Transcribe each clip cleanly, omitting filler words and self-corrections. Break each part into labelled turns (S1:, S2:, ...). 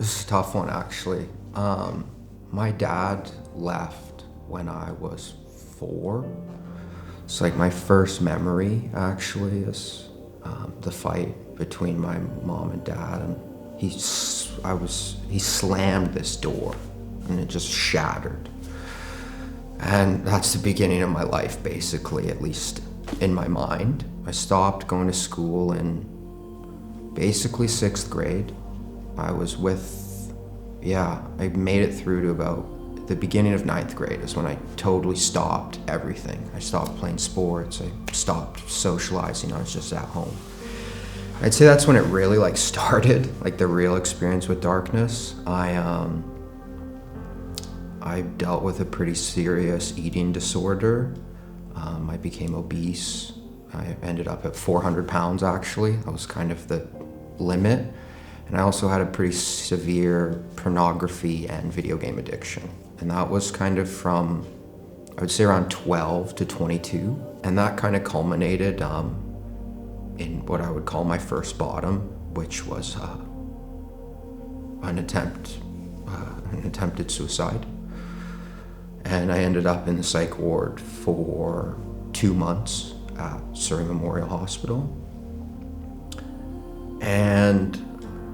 S1: This is a tough one, actually. My dad left when I was 4. It's like my first memory, actually, is the fight between my mom and dad, and he slammed this door, and it just shattered. And that's the beginning of my life, basically, at least in my mind. I stopped going to school in basically 6th grade. I made it through to about the beginning of 9th grade is when I totally stopped everything. I stopped playing sports, I stopped socializing, I was just at home. I'd say that's when it really started, the real experience with darkness. I dealt with a pretty serious eating disorder. I became obese. I ended up at 400 pounds, actually. That was kind of the limit. And I also had a pretty severe pornography and video game addiction. And that was kind of from, I would say, around 12 to 22. And that kind of culminated in what I would call my first bottom, which was an attempted suicide. And I ended up in the psych ward for 2 months at Surrey Memorial Hospital. And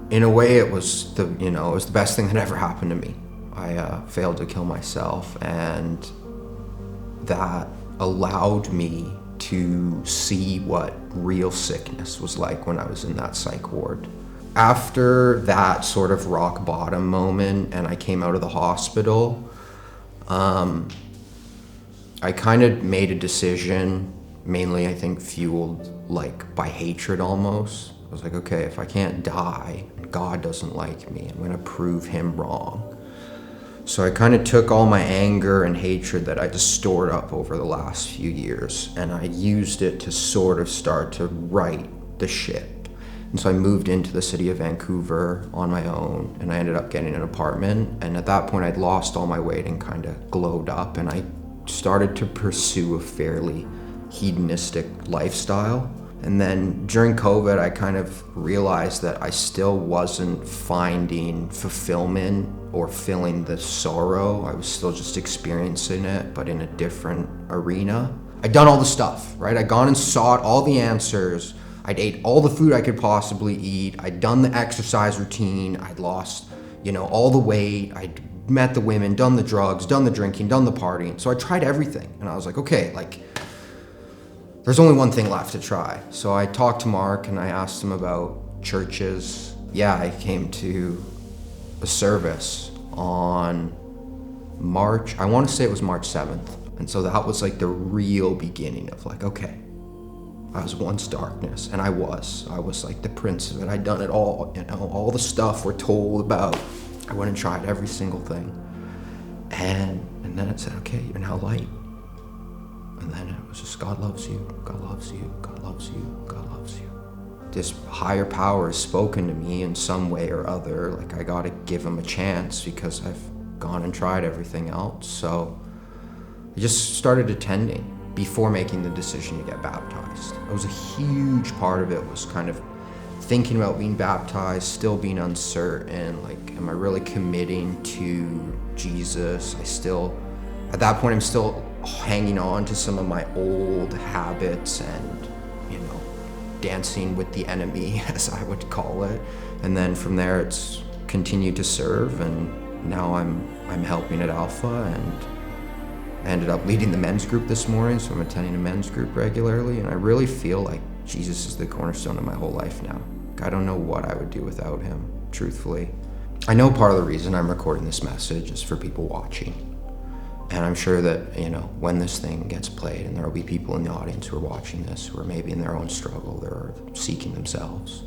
S1: in a way, it was the best thing that ever happened to me. I failed to kill myself, and that allowed me to see what real sickness was like when I was in that psych ward. After that sort of rock bottom moment, and I came out of the hospital, I kind of made a decision, mainly I think fueled by hatred almost. I was like, okay, if I can't die, God doesn't like me, I'm gonna prove him wrong. So I kind of took all my anger and hatred that I just stored up over the last few years, and I used it to sort of start to right the ship. And so I moved into the city of Vancouver on my own, and I ended up getting an apartment. And at that point, I'd lost all my weight and kind of glowed up, and I started to pursue a fairly hedonistic lifestyle. And then during COVID, I kind of realized that I still wasn't finding fulfillment or feeling the sorrow. I was still just experiencing it, but in a different arena. I'd done all the stuff, right? I'd gone and sought all the answers. I'd ate all the food I could possibly eat. I'd done the exercise routine. I'd lost, all the weight. I'd met the women, done the drugs, done the drinking, done the partying. So I tried everything. And I was like, okay, there's only one thing left to try. So I talked to Mark and I asked him about churches. Yeah, I came to a service on I want to say it was March 7th. And so that was the real beginning of okay, I was once darkness, and I was the prince of it. I'd done it all, all the stuff we're told about. I went and tried every single thing. And then it said, okay, you're now light. And then it was just, God loves you, God loves you, God loves you, God loves you. This higher power has spoken to me in some way or other. I gotta give him a chance because I've gone and tried everything else. So I just started attending before making the decision to get baptized. It was a huge part of it, was kind of thinking about being baptized, still being uncertain, am I really committing to Jesus? At that point, I'm still hanging on to some of my old habits and, dancing with the enemy, as I would call it. And then from there, it's continued to serve, and now I'm helping at Alpha, and I ended up leading the men's group this morning, so I'm attending a men's group regularly, and I really feel like Jesus is the cornerstone of my whole life now. I don't know what I would do without him, truthfully. I know part of the reason I'm recording this message is for people watching. And I'm sure that, when this thing gets played, and there will be people in the audience who are watching this who are maybe in their own struggle, they're seeking themselves.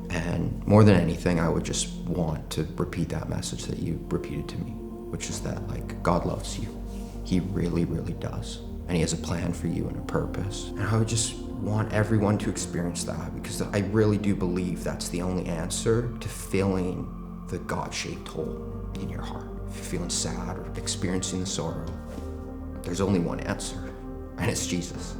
S1: And more than anything, I would just want to repeat that message that you repeated to me, which is that, God loves you. He really, really does. And he has a plan for you and a purpose. And I would just want everyone to experience that, because I really do believe that's the only answer to filling the God-shaped hole in your heart. If you're feeling sad or experiencing the sorrow, there's only one answer, and it's Jesus.